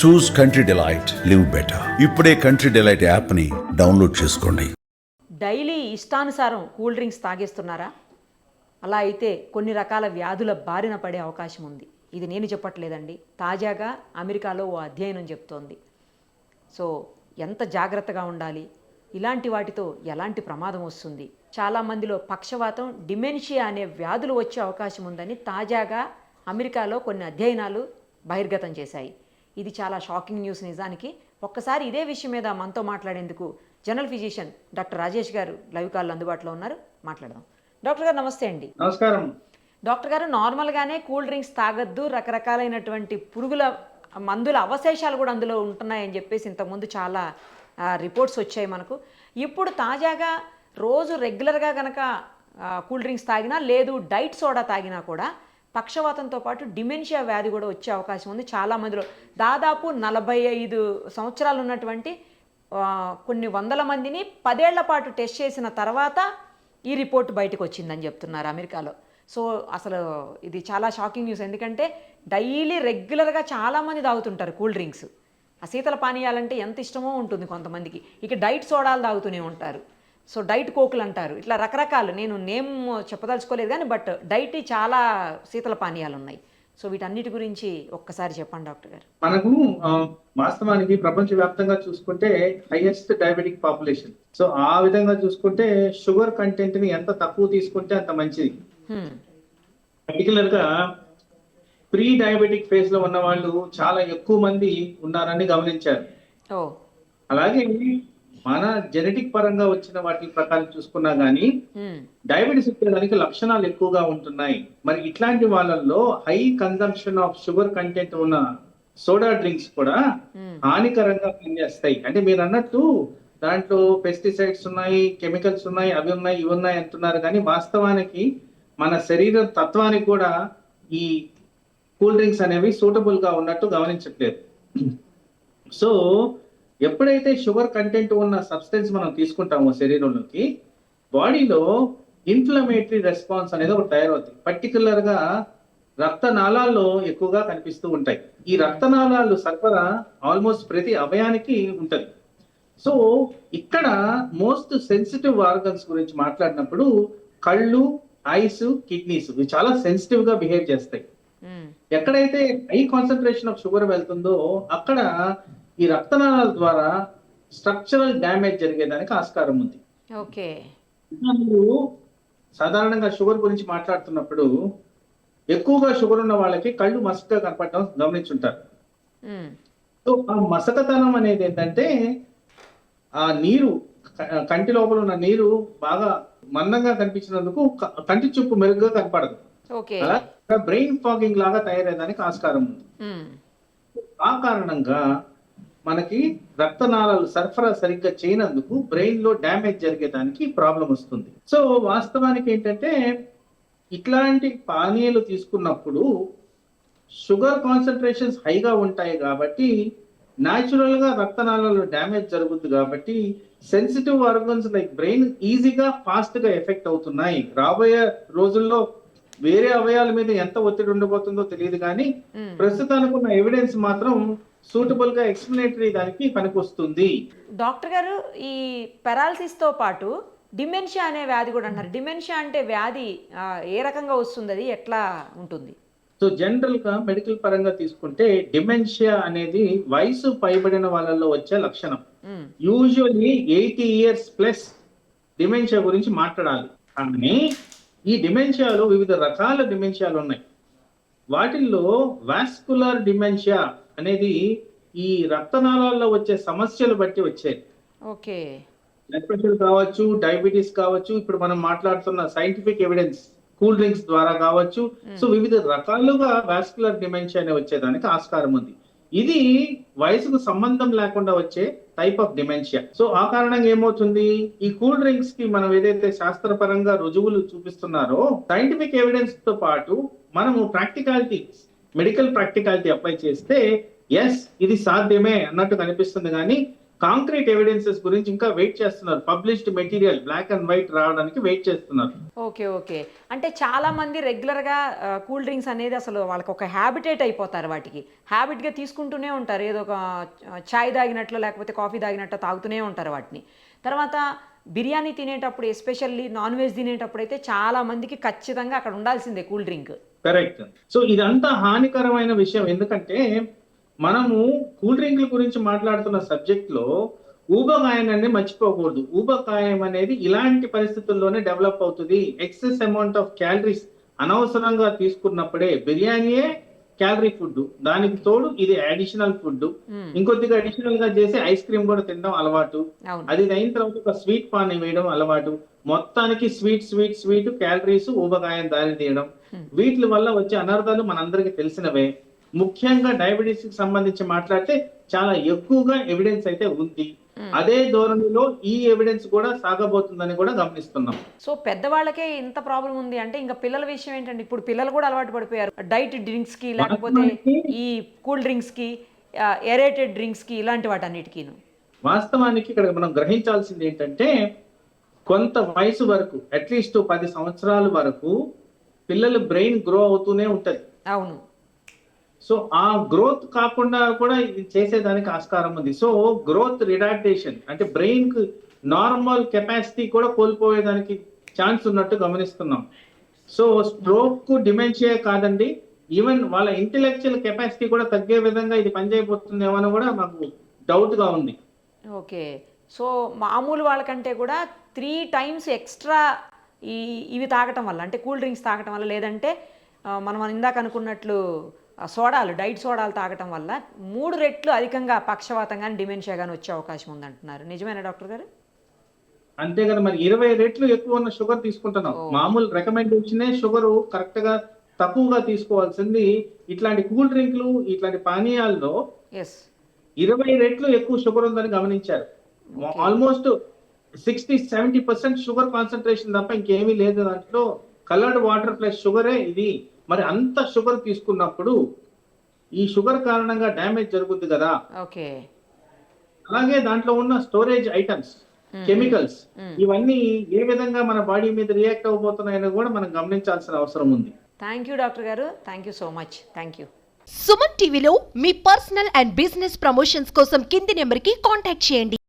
చూస్ country delight, live better. ఇప్పుడే country delight యాప్ని download చేసుకోండి. డైలీ ఇష్టానుసారం కూల్ డ్రింక్స్ తాగేస్తున్నారా? అలా అయితే కొన్ని రకాల వ్యాధుల బారిన పడే అవకాశం ఉంది. ఇది నేను చెప్పట్లేదండి, తాజాగా అమెరికాలో ఓ అధ్యయనం చెప్తోంది. సో ఎంత జాగ్రత్తగా ఉండాలి, ఇలాంటి వాటితో ఎలాంటి ప్రమాదం వస్తుంది, చాలామందిలో పక్షవాతం, డిమెన్షియా అనే వ్యాధులు వచ్చే అవకాశం ఉందని తాజాగా అమెరికాలో కొన్ని అధ్యయనాలు బహిర్గతం చేశాయి. ఇది చాలా షాకింగ్ న్యూస్ నిజానికి. ఒక్కసారి ఇదే విషయం మీద మనతో మాట్లాడేందుకు జనరల్ ఫిజిషియన్ డాక్టర్ రాజేష్ గారు లైవ్ కాల్లో అందుబాటులో ఉన్నారు. మాట్లాడదాం. డాక్టర్ గారు నమస్తే అండి. నమస్కారం. డాక్టర్ గారు, నార్మల్గానే కూల్ డ్రింక్స్ తాగొద్దు, రకరకాలైనటువంటి పురుగుల మందుల అవశేషాలు కూడా అందులో ఉంటున్నాయని చెప్పేసి ఇంతకుముందు చాలా రిపోర్ట్స్ వచ్చాయి మనకు. ఇప్పుడు తాజాగా రోజు రెగ్యులర్గా కనుక కూల్ డ్రింక్స్ తాగినా, లేదు డైట్ సోడా తాగినా కూడా పక్షవాతంతో పాటు డిమెన్షియా వ్యాధి కూడా వచ్చే అవకాశం ఉంది. చాలామందిలో దాదాపు 45 సంవత్సరాలు ఉన్నటువంటి కొన్ని వందల మందిని 10 ఏళ్ల పాటు టెస్ట్ చేసిన తర్వాత ఈ రిపోర్ట్ బయటకు వచ్చిందని చెప్తున్నారు అమెరికాలో. సో అసలు ఇది చాలా షాకింగ్ న్యూస్. ఎందుకంటే డైలీ రెగ్యులర్గా చాలామంది తాగుతుంటారు కూల్ డ్రింక్స్. ఆ శీతల పానీయాలంటే ఎంత ఇష్టమో ఉంటుంది కొంతమందికి. ఇక డైట్ సోడాలు తాగుతూనే ఉంటారు. సో డైట్ కోకులు అంటారు, ఇట్లా రకరకాలు, నేను నేమ్ చెప్పదలుచుకోలేదు కానీ బట్ డైట్ చాలా శీతల పానీయాలు ఉన్నాయి. సో వీటన్నిటి గురించి ఒక్కసారి చెప్పండి డాక్టర్ గారు. మనకు వాస్తవానికి ప్రపంచవ్యాప్తంగా చూసుకుంటే హైయెస్ట్ డయాబెటిక్ పాపులేషన్. సో ఆ విధంగా చూసుకుంటే షుగర్ కంటెంట్ ని ఎంత తక్కువ తీసుకుంటే అంత మంచిది. పర్టికులర్ గా ప్రీ డయాబెటిక్ ఫేజ్ లో ఉన్న వాళ్ళు చాలా ఎక్కువ మంది ఉన్నారని గమనించారు. అలాగే మన జెనెటిక్ పరంగా వచ్చిన వాటి ప్రకారం చూసుకున్నా గానీ డయాబెటీస్ వచ్చేదానికి లక్షణాలు ఎక్కువగా ఉంటున్నాయి. మరి ఇట్లాంటి వాళ్ళల్లో high consumption of sugar content ఉన్న సోడా డ్రింక్స్ కూడా హానికరంగా పనిచేస్తాయి. అంటే మీరు అన్నట్టు దాంట్లో పెస్టిసైడ్స్ ఉన్నాయి, కెమికల్స్ ఉన్నాయి, అవి ఉన్నాయి, ఇవి ఉన్నాయి అంటున్నారు. కానీ వాస్తవానికి మన శరీర తత్వానికి కూడా ఈ కూల్ డ్రింక్స్ అనేవి సూటబుల్ గా ఉన్నట్టు గమనించట్లేదు. సో ఎప్పుడైతే షుగర్ కంటెంట్ ఉన్న సబ్స్టెన్స్ మనం తీసుకుంటామో శరీరంలోకి, బాడీలో ఇన్ఫ్లమేటరీ రెస్పాన్స్ అనేది ఒకటి తయారవుతుంది. పర్టికులర్ గా రక్తనాళాల్లో ఎక్కువగా కనిపిస్తూ ఉంటాయి. ఈ రక్తనాళాలు సరఫరా ఆల్మోస్ట్ ప్రతి అవయానికి ఉంటది. సో ఇక్కడ మోస్ట్ సెన్సిటివ్ ఆర్గన్స్ గురించి మాట్లాడినప్పుడు కళ్ళు, ఐస్, కిడ్నీస్ ఇవి చాలా సెన్సిటివ్ గా బిహేవ్ చేస్తాయి. ఎక్కడైతే హై కాన్సన్ట్రేషన్ ఆఫ్ షుగర్ వెళ్తుందో అక్కడ ఈ రక్తనాళాల ద్వారా స్ట్రక్చరల్ డ్యామేజ్ జరిగేదానికి ఆస్కారం ఉంది. మీరు సాధారణంగా షుగర్ గురించి మాట్లాడుతున్నప్పుడు ఎక్కువగా షుగర్ ఉన్న వాళ్ళకి కళ్ళు మసకగా కనపడటం గమనించుంటారు. సో ఆ మసకతనం అనేది ఏంటంటే ఆ నీరు, కంటి లోపల ఉన్న నీరు బాగా మందంగా కనిపించినందుకు కంటి చూపు మెరుగ్గా కనపడదు. అలా బ్రెయిన్ ఫాగింగ్ లాగా తయారయ్యేదానికి ఆస్కారం ఉంది. ఆ కారణంగా మనకి రక్తనాళాలు సరఫరా సరిగ్గా చేయనందుకు బ్రెయిన్ లో డ్యామేజ్ జరిగేదానికి ప్రాబ్లం వస్తుంది. సో వాస్తవానికి ఏంటంటే ఇట్లాంటి పానీయాలు తీసుకున్నప్పుడు షుగర్ కాన్సన్ట్రేషన్స్ హైగా ఉంటాయి కాబట్టి న్యాచురల్ గా రక్తనాళాలు డ్యామేజ్ జరుగుతుంది. కాబట్టి సెన్సిటివ్ ఆర్గన్స్ లైక్ బ్రెయిన్ ఈజీగా ఫాస్ట్ గా ఎఫెక్ట్ అవుతున్నాయి. రాబోయే రోజుల్లో వేరే అవయాల మీద ఎంత ఒత్తిడి ఉండబోతుందో తెలియదు కానీ ప్రస్తుతానికి ఉన్న ఎవిడెన్స్ మాత్రం సూటబుల్ గా ఎక్స్ప్లనేటరీ దానికి పనికొస్తుంది. డాక్టర్ గారు, ఈ పెరాలసిస్ తో పాటు డిమెన్షియా అనే వ్యాధి కూడా అంటారు. డిమెన్షియా అంటే వ్యాధి ఏ రకంగా వస్తుంది, అది ఎట్లా ఉంటుంది? సో జనరల్ గా మెడికల్ పరంగా తీసుకుంటే డిమెన్షియా అనేది వయసు పైబడిన వాళ్ళలో వచ్చే లక్షణం. యూజువల్లీ 80 years ప్లస్ డిమెన్షియా గురించి మాట్లాడాలి. కానీ ఈ డిమెన్షియాలో వివిధ రకాల డిమెన్షియాలు ఉన్నాయి. వాటిల్లో వాస్కులర్ డిమెన్షియా అనేది ఈ రక్తనాళాల్లో వచ్చే సమస్యలు బట్టి వచ్చేది. బ్లడ్ ప్రెషర్ కావచ్చు, డయాబెటీస్ కావచ్చు, ఇప్పుడు మనం మాట్లాడుతున్న సైంటిఫిక్ ఎవిడెన్స్ కూల్ డ్రింక్స్ ద్వారా కావచ్చు. సో వివిధ రకాలుగా వాస్కులర్ డిమెన్షియా అనే వచ్చేదానికి ఆస్కారం ఉంది. ఇది వయసుకు సంబంధం లేకుండా వచ్చే టైప్ ఆఫ్ డిమెన్షియా. సో ఆ కారణంగా ఏమవుతుంది, ఈ కూల్ డ్రింక్స్ కి మనం ఏదైతే శాస్త్రపరంగా రుజువులు చూపిస్తున్నారో సైంటిఫిక్ ఎవిడెన్స్ తో పాటు మనము ప్రాక్టికాలిటీ, మెడికల్ ప్రాక్టికాలిటీ అప్లై చేస్తే ఎస్ ఇది సాధ్యమే అన్నట్టు కనిపిస్తుంది. కానీ కాంక్రీట్ ఎవిడెన్సెస్ గురించి ఇంకా వెయిట్ చేస్తున్నారు. Published material black and white రావడానికి వెయిట్ చేస్తున్నారు. ఓకే. అంటే చాలా మంది రెగ్యులర్గా కూల్ డ్రింక్స్ అనేది అసలు వాళ్ళకి ఒక హ్యాబిటేట్ అయిపోతారు, వాటికి హ్యాబిట్గా తీసుకుంటూనే ఉంటారు. ఏదో ఒక చాయ్ తాగినట్లు లేకపోతే కాఫీ తాగినట్లు తాగుతూనే ఉంటారు వాటిని. తర్వాత బిర్యానీ తినేటప్పుడు, ఎస్పెషల్లీ నాన్ వెజ్ తినేటప్పుడు అయితే చాలా మందికి ఖచ్చితంగా అక్కడ ఉండాల్సిందే కూల్ డ్రింక్. కరెక్ట్. సో ఇదంతా హానికరమైన విషయం. ఎందుకంటే మనము కూల్ డ్రింక్ల గురించి మాట్లాడుతున్న సబ్జెక్ట్ లో ఊబకాయం అనేది మర్చిపోకూడదు. ఊబకాయం అనేది ఇలాంటి పరిస్థితుల్లోనే డెవలప్ అవుతుంది. ఎక్సెస్ అమౌంట్ ఆఫ్ క్యాలరీస్ అనవసరంగా తీసుకున్నప్పుడే బిర్యానీయే క్యాలరీ ఫుడ్, దానికి తోడు ఇది అడిషనల్ ఫుడ్. ఇంకొద్దిగా అడిషనల్ గా చేసి ఐస్ క్రీమ్ కూడా తినడం అలవాటు. అది అయిన తర్వాత ఒక స్వీట్ పాన్ వేయడం అలవాటు. మొత్తానికి స్వీట్ క్యాలరీస్ ఊబకాయం దారి తీయడం. వీటి వల్ల వచ్చే అనర్థాలు మనందరికీ తెలిసినవే. ముఖ్యంగా డయాబెటీస్ కి సంబంధించి మాట్లాడితే చాలా ఎక్కువగా ఎవిడెన్స్ అయితే ఉంది. అదే ధోరణిలో ఈ ఎవిడెన్స్ కూడా సాగబోతుందని కూడా గమనిస్తున్నాం. సో పెద్దవాళ్ళకే ఇంత ప్రాబ్లం ఉంది అంటే ఇంకా పిల్లల విషయం ఏంటంటే, ఇప్పుడు పిల్లలు కూడా అలవాటు పడిపోయారు డైట్ డ్రింక్స్ కి, లేకపోతే ఈ కూల్ డ్రింక్స్ కి, ఎరేటెడ్ డ్రింక్స్ కి, ఇలాంటి వాటన్నిటికీ. వాస్తవానికి ఇక్కడ మనం గ్రహించాల్సింది ఏంటంటే, కొంత వయసు వరకు అట్లీస్ట్ 10 సంవత్సరాల వరకు పిల్లల బ్రెయిన్ గ్రో అవుతూనే ఉంటది. అవును. సో ఆ గ్రోత్ కాకుండా కూడా ఇది చేసేదానికి ఆస్కారం ఉంది. సో గ్రోత్ రిటార్డేషన్ అంటే బ్రెయిన్ కు నార్మల్ కెపాసిటీ కూడా కోల్పోయేదానికి ఛాన్స్ ఉన్నట్టు గమనిస్తున్నాం. సో స్ట్రోక్ కు డిమెన్షియా కాదండి, ఈవెన్ వాళ్ళ ఇంటెలెక్చువల్ కెపాసిటీ కూడా తగ్గే విధంగా ఇది పనిచేయబోతుందేమో అని కూడా మాకు డౌట్ గా ఉంది. ఓకే. సో మామూలు వాళ్ళకంటే కూడా 3 times ఎక్స్ట్రా ఇవి తాగటం వల్ల, అంటే కూల్ డ్రింక్స్ తాగటం వల్ల, లేదంటే మనం ఇందాక అనుకున్నట్లు సోడాలు, డైట్ సోడాలు తాగటం వల్ల 3 రెట్లు అధికంగా పక్షవాతం కానీ డిమెన్షియా కానీ వచ్చే అవకాశం ఉందంటున్నారు. నిజమేనా డాక్టర్ గారు? అంతే కదా, మరి 20 రెట్లు ఎక్కువ ఉన్న షుగర్ తీసుకుంటున్నాం. మామూలు రికమెండేషనే షుగర్ కరెక్ట్ గా తక్కువగా తీసుకోవాల్సింది. ఇట్లాంటి కూల్ డ్రింక్లు, ఇట్లాంటి పానీయాల్లో 20 రెట్లు ఎక్కువ షుగర్ ఉందని గమనించారు. ఆల్మోస్ట్ 60-70% షుగర్ కాన్సన్ట్రేషన్ తప్ప ఇంకేమీ లేదు దాంట్లో. కలర్డ్ వాటర్ ప్లస్ షుగరే ఇది. మరి అంత షుగర్ తీసుకున్నప్పుడు ఈ షుగర్ కారణంగా డ్యామేజ్ జరుగుతుంది కదా. ఓకే. అలాగే దాంట్లో ఉన్న స్టోరేజ్ ఐటమ్స్, కెమికల్స్, ఇవన్నీ ఏ విధంగా మన బాడీ మీద రియాక్ట్ అవబోతున్నాయని కూడా మనం గమనించాల్సిన అవసరం ఉంది. థ్యాంక్ యూ డాక్టర్ గారు. Thank you so much. Thank you. Suman టీవీలో మీ పర్సనల్ అండ్ బిజినెస్ ప్రమోషన్స్ కోసం కింది నెంబర్కి కాంటాక్ట్ చేయండి.